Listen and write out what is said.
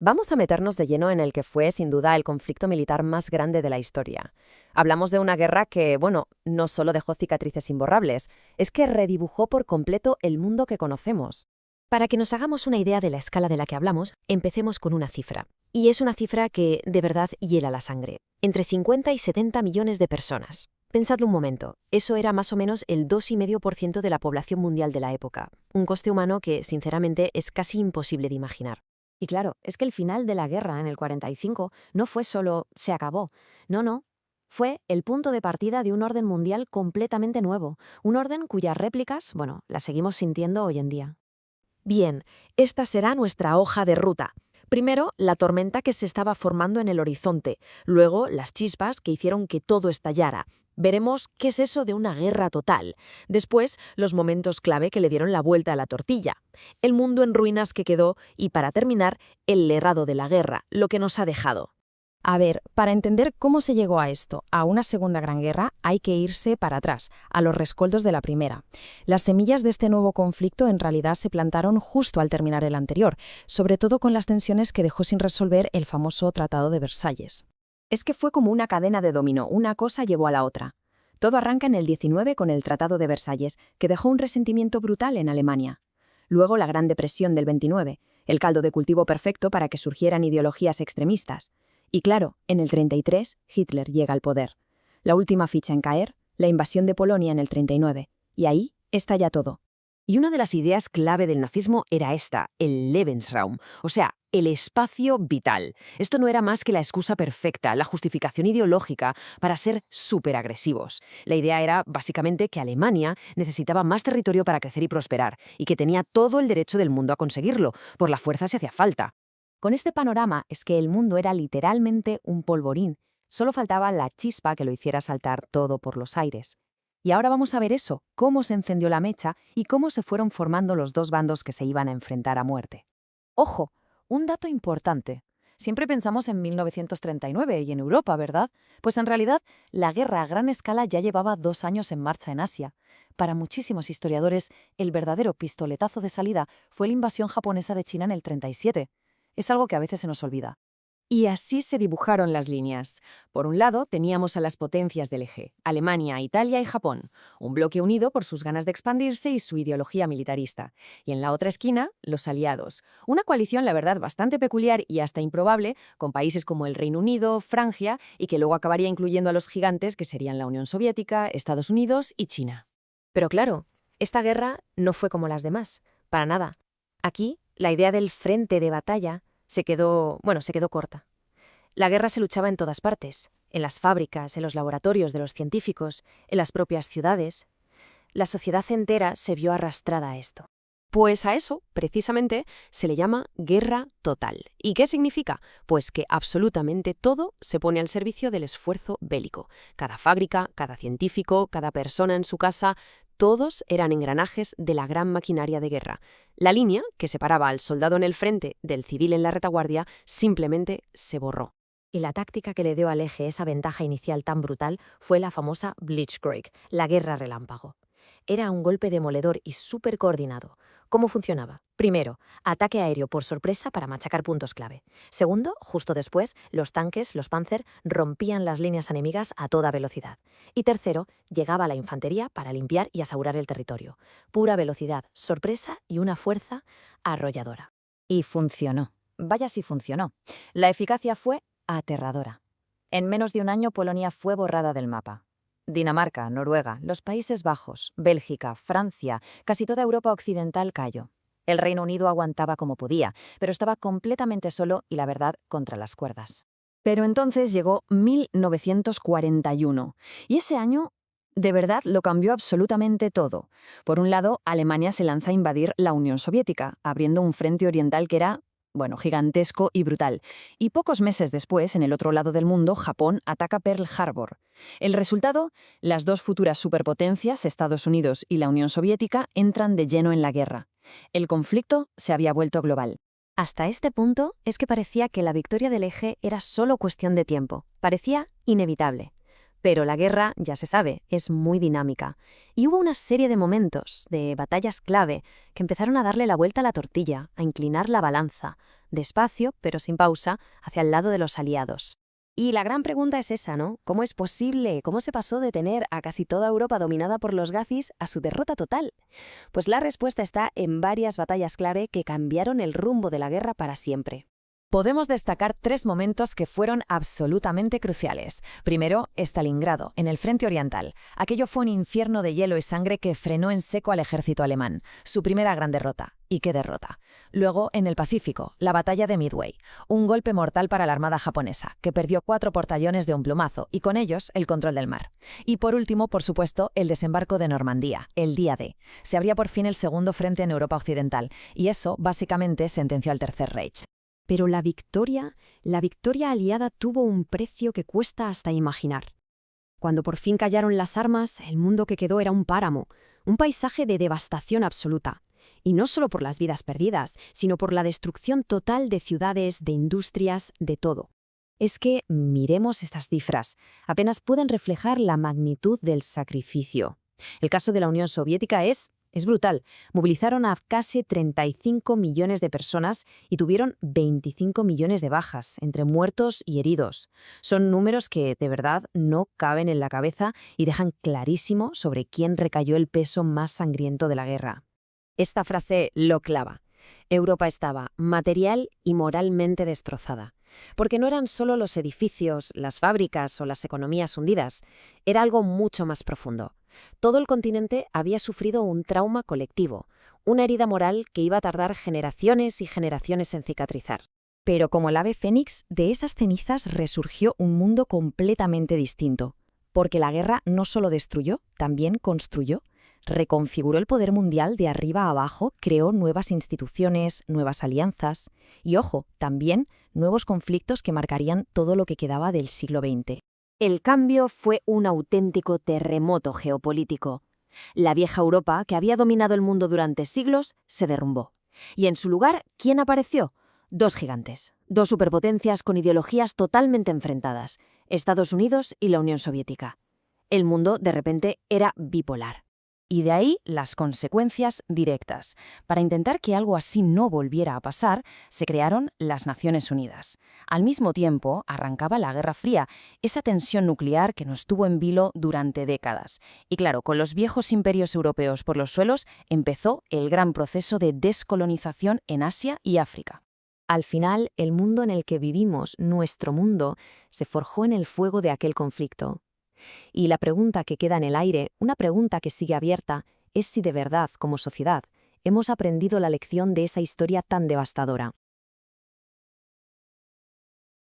Vamos a meternos de lleno en el que fue, sin duda, el conflicto militar más grande de la historia. Hablamos de una guerra que, bueno, no solo dejó cicatrices imborrables, es que redibujó por completo el mundo que conocemos. Para que nos hagamos una idea de la escala de la que hablamos, empecemos con una cifra. Y es una cifra que, de verdad, hiela la sangre. Entre 50 y 70 millones de personas. Pensadlo un momento, eso era más o menos el 2,5% de la población mundial de la época. Un coste humano que, sinceramente, es casi imposible de imaginar. Y claro, es que el final de la guerra en el 45 no fue solo se acabó. No. Fue el punto de partida de un orden mundial completamente nuevo. Un orden cuyas réplicas, bueno, las seguimos sintiendo hoy en día. Bien, esta será nuestra hoja de ruta. Primero, la tormenta que se estaba formando en el horizonte, luego las chispas que hicieron que todo estallara. Veremos qué es eso de una guerra total. Después, los momentos clave que le dieron la vuelta a la tortilla. El mundo en ruinas que quedó y, para terminar, el legado de la guerra, lo que nos ha dejado. A ver, para entender cómo se llegó a esto, a una Segunda Gran Guerra, hay que irse para atrás, a los rescoldos de la Primera. Las semillas de este nuevo conflicto en realidad se plantaron justo al terminar el anterior, sobre todo con las tensiones que dejó sin resolver el famoso Tratado de Versalles. Es que fue como una cadena de dominó, una cosa llevó a la otra. Todo arranca en el 19 con el Tratado de Versalles, que dejó un resentimiento brutal en Alemania. Luego la Gran Depresión del 29, el caldo de cultivo perfecto para que surgieran ideologías extremistas. Y claro, en el 33, Hitler llega al poder. La última ficha en caer, la invasión de Polonia en el 39. Y ahí estalla todo. Y una de las ideas clave del nazismo era esta, el Lebensraum, o sea, el espacio vital. Esto no era más que la excusa perfecta, la justificación ideológica para ser superagresivos. La idea era, básicamente, que Alemania necesitaba más territorio para crecer y prosperar, y que tenía todo el derecho del mundo a conseguirlo, por la fuerza si hacía falta. Con este panorama es que el mundo era literalmente un polvorín. Solo faltaba la chispa que lo hiciera saltar todo por los aires. Y ahora vamos a ver eso, cómo se encendió la mecha y cómo se fueron formando los dos bandos que se iban a enfrentar a muerte. Ojo, un dato importante. Siempre pensamos en 1939 y en Europa, ¿verdad? Pues en realidad, la guerra a gran escala ya llevaba 2 años en marcha en Asia. Para muchísimos historiadores, el verdadero pistoletazo de salida fue la invasión japonesa de China en el 37. Es algo que a veces se nos olvida. Y así se dibujaron las líneas. Por un lado, teníamos a las potencias del eje, Alemania, Italia y Japón, un bloque unido por sus ganas de expandirse y su ideología militarista. Y en la otra esquina, los aliados, una coalición, la verdad, bastante peculiar y hasta improbable, con países como el Reino Unido, Francia, y que luego acabaría incluyendo a los gigantes que serían la Unión Soviética, Estados Unidos y China. Pero claro, esta guerra no fue como las demás, para nada. Aquí, la idea del frente de batalla se quedó corta. La guerra se luchaba en todas partes, en las fábricas, en los laboratorios de los científicos, en las propias ciudades. La sociedad entera se vio arrastrada a esto. Pues a eso, precisamente, se le llama guerra total. ¿Y qué significa? Pues que absolutamente todo se pone al servicio del esfuerzo bélico. Cada fábrica, cada científico, cada persona en su casa, todos eran engranajes de la gran maquinaria de guerra. La línea que separaba al soldado en el frente del civil en la retaguardia simplemente se borró. Y la táctica que le dio al eje esa ventaja inicial tan brutal fue la famosa Blitzkrieg, la guerra relámpago. Era un golpe demoledor y súper coordinado. ¿Cómo funcionaba? Primero, ataque aéreo por sorpresa para machacar puntos clave. Segundo, justo después, los tanques, los Panzer, rompían las líneas enemigas a toda velocidad. Y tercero, llegaba la infantería para limpiar y asegurar el territorio. Pura velocidad, sorpresa y una fuerza arrolladora. Y funcionó. Vaya si funcionó. La eficacia fue aterradora. En menos de un año Polonia fue borrada del mapa. Dinamarca, Noruega, los Países Bajos, Bélgica, Francia, casi toda Europa occidental cayó. El Reino Unido aguantaba como podía, pero estaba completamente solo y, la verdad, contra las cuerdas. Pero entonces llegó 1941, y ese año, de verdad, lo cambió absolutamente todo. Por un lado, Alemania se lanza a invadir la Unión Soviética, abriendo un frente oriental que era gigantesco y brutal. Y pocos meses después, en el otro lado del mundo, Japón ataca Pearl Harbor. El resultado, las dos futuras superpotencias, Estados Unidos y la Unión Soviética, entran de lleno en la guerra. El conflicto se había vuelto global. Hasta este punto es que parecía que la victoria del eje era solo cuestión de tiempo. Parecía inevitable. Pero la guerra, ya se sabe, es muy dinámica. Y hubo una serie de momentos, de batallas clave, que empezaron a darle la vuelta a la tortilla, a inclinar la balanza. despacio, pero sin pausa, hacia el lado de los aliados. Y la gran pregunta es esa, ¿no? ¿Cómo es posible? ¿Cómo se pasó de tener a casi toda Europa dominada por los gazis a su derrota total? Pues la respuesta está en varias batallas clave que cambiaron el rumbo de la guerra para siempre. Podemos destacar 3 momentos que fueron absolutamente cruciales. Primero, Stalingrado, en el frente oriental. Aquello fue un infierno de hielo y sangre que frenó en seco al ejército alemán, su primera gran derrota. ¿Y qué derrota? Luego, en el Pacífico, la batalla de Midway, un golpe mortal para la armada japonesa, que perdió 4 portaaviones de un plumazo y con ellos el control del mar. Y por último, por supuesto, el desembarco de Normandía, el día D. Se abría por fin el segundo frente en Europa occidental, y eso básicamente sentenció al Tercer Reich. Pero la victoria aliada tuvo un precio que cuesta hasta imaginar. Cuando por fin cayeron las armas, el mundo que quedó era un páramo, un paisaje de devastación absoluta. Y no solo por las vidas perdidas, sino por la destrucción total de ciudades, de industrias, de todo. Es que, miremos estas cifras, apenas pueden reflejar la magnitud del sacrificio. El caso de la Unión Soviética es brutal. Movilizaron a casi 35 millones de personas y tuvieron 25 millones de bajas, entre muertos y heridos. Son números que, de verdad, no caben en la cabeza y dejan clarísimo sobre quién recayó el peso más sangriento de la guerra. Esta frase lo clava. Europa estaba material y moralmente destrozada. Porque no eran solo los edificios, las fábricas o las economías hundidas, era algo mucho más profundo. Todo el continente había sufrido un trauma colectivo, una herida moral que iba a tardar generaciones y generaciones en cicatrizar. Pero como el ave fénix, de esas cenizas resurgió un mundo completamente distinto. Porque la guerra no solo destruyó, también construyó. Reconfiguró el poder mundial de arriba a abajo, creó nuevas instituciones, nuevas alianzas y, ojo, también nuevos conflictos que marcarían todo lo que quedaba del siglo XX. El cambio fue un auténtico terremoto geopolítico. La vieja Europa, que había dominado el mundo durante siglos, se derrumbó. Y en su lugar, ¿quién apareció? 2 gigantes, 2 superpotencias con ideologías totalmente enfrentadas, Estados Unidos y la Unión Soviética. El mundo, de repente, era bipolar. Y de ahí las consecuencias directas. Para intentar que algo así no volviera a pasar, se crearon las Naciones Unidas. Al mismo tiempo, arrancaba la Guerra Fría, esa tensión nuclear que nos tuvo en vilo durante décadas. Y claro, con los viejos imperios europeos por los suelos, empezó el gran proceso de descolonización en Asia y África. Al final, el mundo en el que vivimos, nuestro mundo, se forjó en el fuego de aquel conflicto. Y la pregunta que queda en el aire, una pregunta que sigue abierta, es si de verdad, como sociedad, hemos aprendido la lección de esa historia tan devastadora.